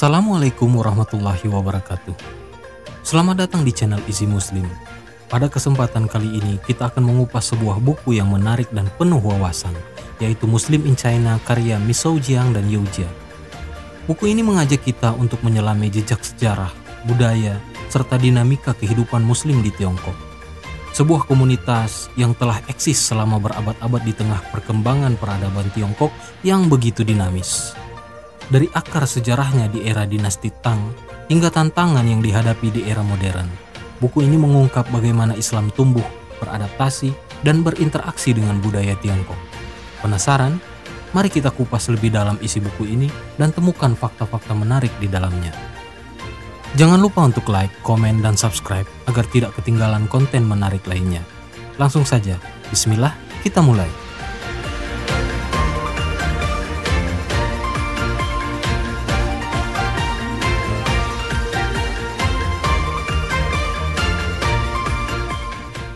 Assalamualaikum warahmatullahi wabarakatuh. Selamat datang di channel Easy Muslim. Pada kesempatan kali ini kita akan mengupas sebuah buku yang menarik dan penuh wawasan, yaitu Muslim in China karya Miso Jiang dan Yu Jia. Buku ini mengajak kita untuk menyelami jejak sejarah, budaya, serta dinamika kehidupan Muslim di Tiongkok. Sebuah komunitas yang telah eksis selama berabad-abad di tengah perkembangan peradaban Tiongkok yang begitu dinamis. Dari akar sejarahnya di era dinasti Tang hingga tantangan yang dihadapi di era modern, buku ini mengungkap bagaimana Islam tumbuh, beradaptasi, dan berinteraksi dengan budaya Tiongkok. Penasaran? Mari kita kupas lebih dalam isi buku ini dan temukan fakta-fakta menarik di dalamnya. Jangan lupa untuk like, komen, dan subscribe agar tidak ketinggalan konten menarik lainnya. Langsung saja, bismillah, kita mulai.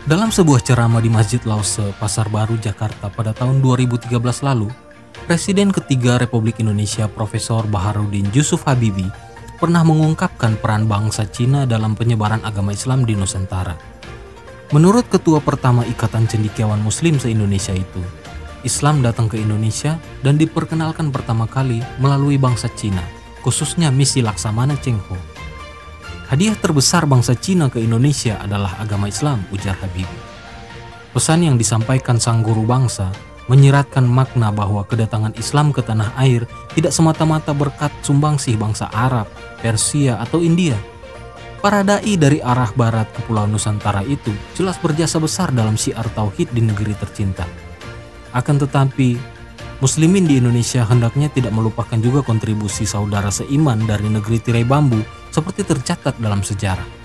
Dalam sebuah ceramah di Masjid Lause, Pasar Baru, Jakarta pada tahun 2013 lalu, Presiden ketiga Republik Indonesia Profesor Baharudin Yusuf Habibie pernah mengungkapkan peran bangsa Cina dalam penyebaran agama Islam di Nusantara. Menurut Ketua Pertama Ikatan Cendekiawan Muslim se-Indonesia itu, Islam datang ke Indonesia dan diperkenalkan pertama kali melalui bangsa Cina, khususnya misi Laksamana Cheng Ho. Hadiah terbesar bangsa Cina ke Indonesia adalah agama Islam, ujar Habibie. Pesan yang disampaikan sang guru bangsa menyiratkan makna bahwa kedatangan Islam ke tanah air tidak semata-mata berkat sumbangsih bangsa Arab, Persia, atau India. Para dai dari arah barat ke Pulau Nusantara itu jelas berjasa besar dalam syiar tauhid di negeri tercinta. Akan tetapi, Muslimin di Indonesia hendaknya tidak melupakan juga kontribusi saudara seiman dari negeri tirai bambu seperti tercatat dalam sejarah.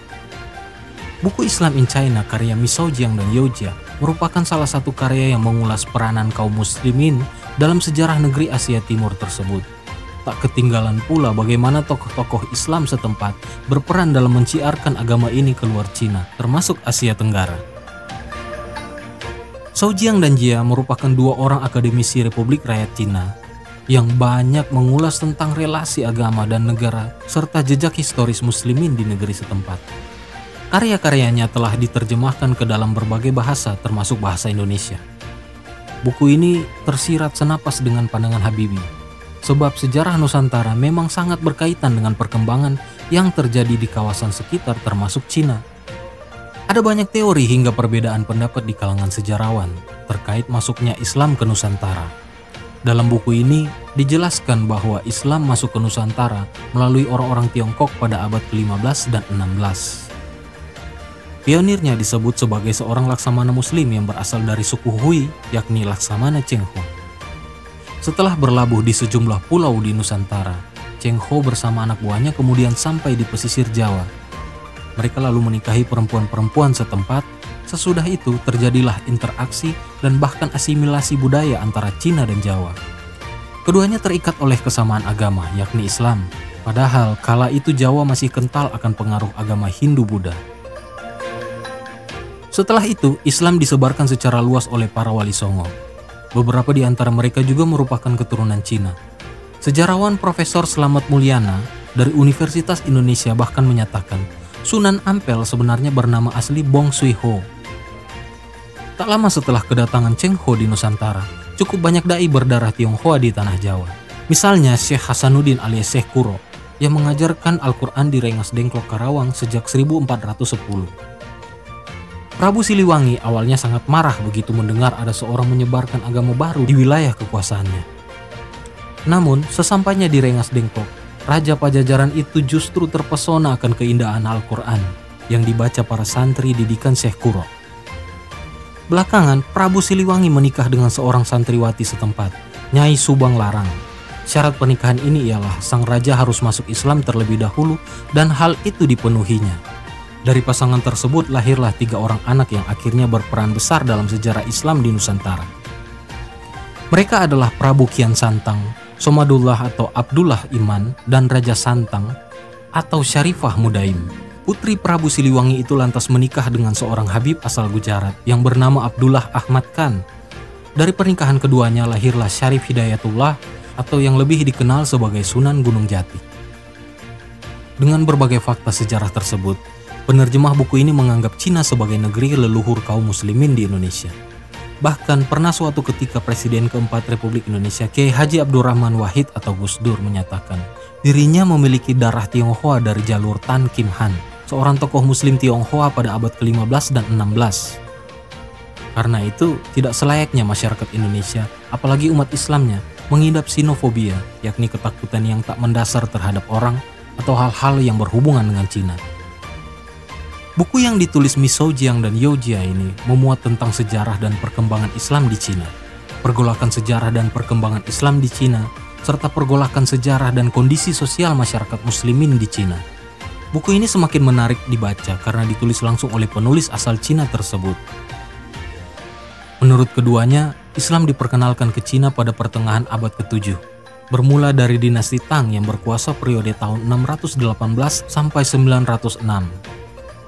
Buku Islam in China karya Miso Jiang dan Yu Jia merupakan salah satu karya yang mengulas peranan kaum muslimin dalam sejarah negeri Asia Timur tersebut. Tak ketinggalan pula bagaimana tokoh-tokoh Islam setempat berperan dalam menciarkan agama ini keluar Cina, termasuk Asia Tenggara. Miso Jiang dan Jia merupakan dua orang akademisi Republik Rakyat Cina yang banyak mengulas tentang relasi agama dan negara serta jejak historis muslimin di negeri setempat. Karya-karyanya telah diterjemahkan ke dalam berbagai bahasa termasuk bahasa Indonesia. Buku ini tersirat senapas dengan pandangan Habibie, sebab sejarah Nusantara memang sangat berkaitan dengan perkembangan yang terjadi di kawasan sekitar termasuk Cina. Ada banyak teori hingga perbedaan pendapat di kalangan sejarawan terkait masuknya Islam ke Nusantara. Dalam buku ini dijelaskan bahwa Islam masuk ke Nusantara melalui orang-orang Tiongkok pada abad ke-15 dan 16. Pionirnya disebut sebagai seorang laksamana muslim yang berasal dari suku Hui, yakni Laksamana Cheng Ho. Setelah berlabuh di sejumlah pulau di Nusantara, Cheng Ho bersama anak buahnya kemudian sampai di pesisir Jawa. Mereka lalu menikahi perempuan-perempuan setempat. Sesudah itu terjadilah interaksi dan bahkan asimilasi budaya antara Cina dan Jawa. Keduanya terikat oleh kesamaan agama, yakni Islam. Padahal kala itu Jawa masih kental akan pengaruh agama Hindu-Buddha. Setelah itu, Islam disebarkan secara luas oleh para wali songo. Beberapa di antara mereka juga merupakan keturunan Cina. Sejarawan Profesor Slamet Mulyana dari Universitas Indonesia bahkan menyatakan Sunan Ampel sebenarnya bernama asli Bong Sui Ho. Tak lama setelah kedatangan Cheng Ho di Nusantara, cukup banyak dai berdarah Tionghoa di tanah Jawa. Misalnya Syekh Hasanuddin alias Syekh Kuro yang mengajarkan Al-Quran di Rengas Dengklok, Karawang sejak 1410. Prabu Siliwangi awalnya sangat marah begitu mendengar ada seorang menyebarkan agama baru di wilayah kekuasaannya. Namun, sesampainya di Rengas Dengklok, Raja Pajajaran itu justru terpesona akan keindahan Al-Quran yang dibaca para santri didikan Syekh Kuro. Belakangan, Prabu Siliwangi menikah dengan seorang santriwati setempat, Nyai Subang Larang. Syarat pernikahan ini ialah sang raja harus masuk Islam terlebih dahulu dan hal itu dipenuhinya. Dari pasangan tersebut lahirlah 3 orang anak yang akhirnya berperan besar dalam sejarah Islam di Nusantara. Mereka adalah Prabu Kian Santang, Somadullah atau Abdullah Iman, dan Raja Santang atau Syarifah Mudaim. Putri Prabu Siliwangi itu lantas menikah dengan seorang Habib asal Gujarat yang bernama Abdullah Ahmad Khan. Dari pernikahan keduanya lahirlah Syarif Hidayatullah atau yang lebih dikenal sebagai Sunan Gunung Jati. Dengan berbagai fakta sejarah tersebut, penerjemah buku ini menganggap Cina sebagai negeri leluhur kaum muslimin di Indonesia. Bahkan pernah suatu ketika Presiden keempat Republik Indonesia Kiai Haji Abdurrahman Wahid atau Gus Dur menyatakan dirinya memiliki darah Tionghoa dari jalur Tan Kim Han, seorang tokoh muslim Tionghoa pada abad ke-15 dan 16. Karena itu, tidak selayaknya masyarakat Indonesia, apalagi umat Islamnya, mengidap sinofobia, yakni ketakutan yang tak mendasar terhadap orang atau hal-hal yang berhubungan dengan Cina. Buku yang ditulis Miso Jiang dan Yao Jia ini memuat tentang sejarah dan perkembangan Islam di Cina, pergolakan sejarah dan perkembangan Islam di Cina, serta pergolakan sejarah dan kondisi sosial masyarakat muslimin di Cina. Buku ini semakin menarik dibaca karena ditulis langsung oleh penulis asal Cina tersebut. Menurut keduanya, Islam diperkenalkan ke Cina pada pertengahan abad ke-7, bermula dari dinasti Tang yang berkuasa periode tahun 618 sampai 906.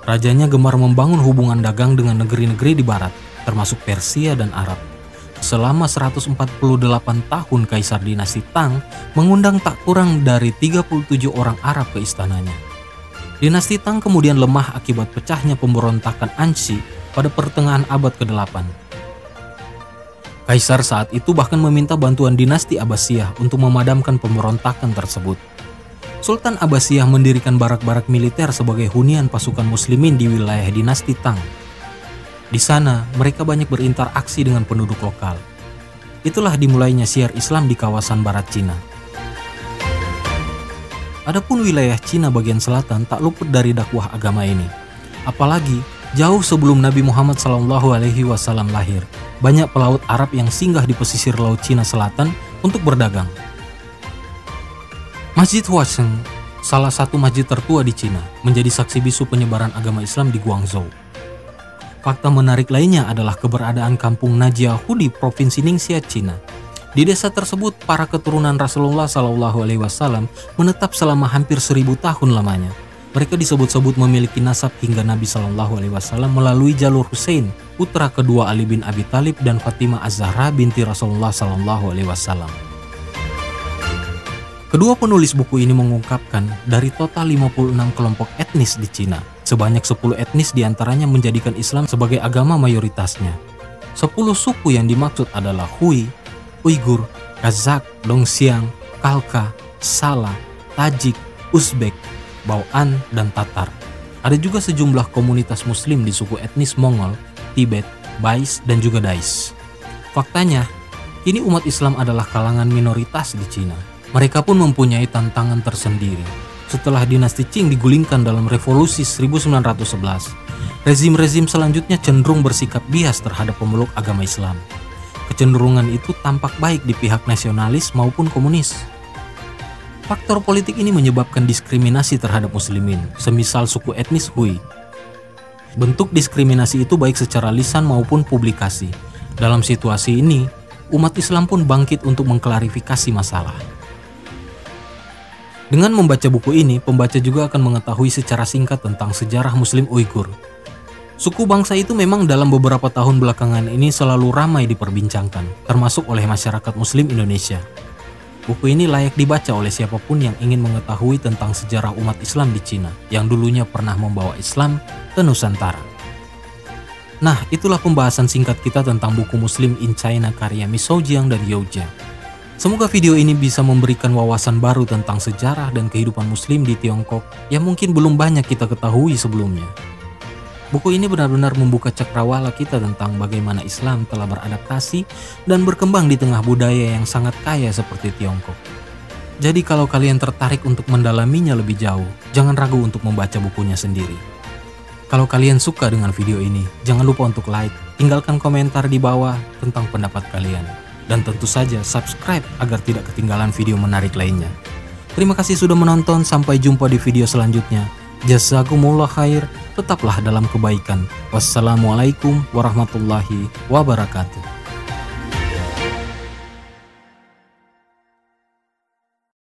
Rajanya gemar membangun hubungan dagang dengan negeri-negeri di barat, termasuk Persia dan Arab. Selama 148 tahun Kaisar dinasti Tang mengundang tak kurang dari 37 orang Arab ke istananya. Dinasti Tang kemudian lemah akibat pecahnya pemberontakan Anxi pada pertengahan abad ke-8. Kaisar saat itu bahkan meminta bantuan dinasti Abbasiyah untuk memadamkan pemberontakan tersebut. Sultan Abbasiyah mendirikan barak-barak militer sebagai hunian pasukan muslimin di wilayah dinasti Tang. Di sana, mereka banyak berinteraksi dengan penduduk lokal. Itulah dimulainya syiar Islam di kawasan barat Cina. Adapun wilayah Cina bagian selatan tak luput dari dakwah agama ini. Apalagi jauh sebelum Nabi Muhammad SAW lahir, banyak pelaut Arab yang singgah di pesisir laut Cina Selatan untuk berdagang. Masjid Huaisheng, salah satu masjid tertua di Cina, menjadi saksi bisu penyebaran agama Islam di Guangzhou. Fakta menarik lainnya adalah keberadaan kampung Najiahu di Provinsi Ningxia, Cina. Di desa tersebut, para keturunan Rasulullah SAW menetap selama hampir 1000 tahun lamanya. Mereka disebut-sebut memiliki nasab hingga Nabi SAW melalui jalur Hussein, putra kedua Ali bin Abi Thalib dan Fatimah Az-Zahra binti Rasulullah SAW. Kedua penulis buku ini mengungkapkan dari total 56 kelompok etnis di Cina, sebanyak 10 etnis diantaranya menjadikan Islam sebagai agama mayoritasnya. 10 suku yang dimaksud adalah Hui, Uighur, Kazakh, Dongxiang, Khalkha, Sala, Tajik, Uzbek, Bao'an, dan Tatar. Ada juga sejumlah komunitas muslim di suku etnis Mongol, Tibet, Bais, dan juga Dais. Faktanya, kini umat Islam adalah kalangan minoritas di Cina. Mereka pun mempunyai tantangan tersendiri. Setelah dinasti Qing digulingkan dalam revolusi 1911, rezim-rezim selanjutnya cenderung bersikap bias terhadap pemeluk agama Islam. Kecenderungan itu tampak baik di pihak nasionalis maupun komunis. Faktor politik ini menyebabkan diskriminasi terhadap muslimin, semisal suku etnis Hui. Bentuk diskriminasi itu baik secara lisan maupun publikasi. Dalam situasi ini, umat Islam pun bangkit untuk mengklarifikasi masalah. Dengan membaca buku ini, pembaca juga akan mengetahui secara singkat tentang sejarah Muslim Uighur. Suku bangsa itu memang dalam beberapa tahun belakangan ini selalu ramai diperbincangkan, termasuk oleh masyarakat Muslim Indonesia. Buku ini layak dibaca oleh siapapun yang ingin mengetahui tentang sejarah umat Islam di Cina yang dulunya pernah membawa Islam ke Nusantara. Nah, itulah pembahasan singkat kita tentang buku Muslim in China karya Miso Jiang dan Yao Jia. Semoga video ini bisa memberikan wawasan baru tentang sejarah dan kehidupan Muslim di Tiongkok yang mungkin belum banyak kita ketahui sebelumnya. Buku ini benar-benar membuka cakrawala kita tentang bagaimana Islam telah beradaptasi dan berkembang di tengah budaya yang sangat kaya seperti Tiongkok. Jadi kalau kalian tertarik untuk mendalaminya lebih jauh, jangan ragu untuk membaca bukunya sendiri. Kalau kalian suka dengan video ini, jangan lupa untuk like, tinggalkan komentar di bawah tentang pendapat kalian. Dan tentu saja subscribe agar tidak ketinggalan video menarik lainnya. Terima kasih sudah menonton, sampai jumpa di video selanjutnya. Jazakumullah khair, tetaplah dalam kebaikan. Wassalamualaikum warahmatullahi wabarakatuh.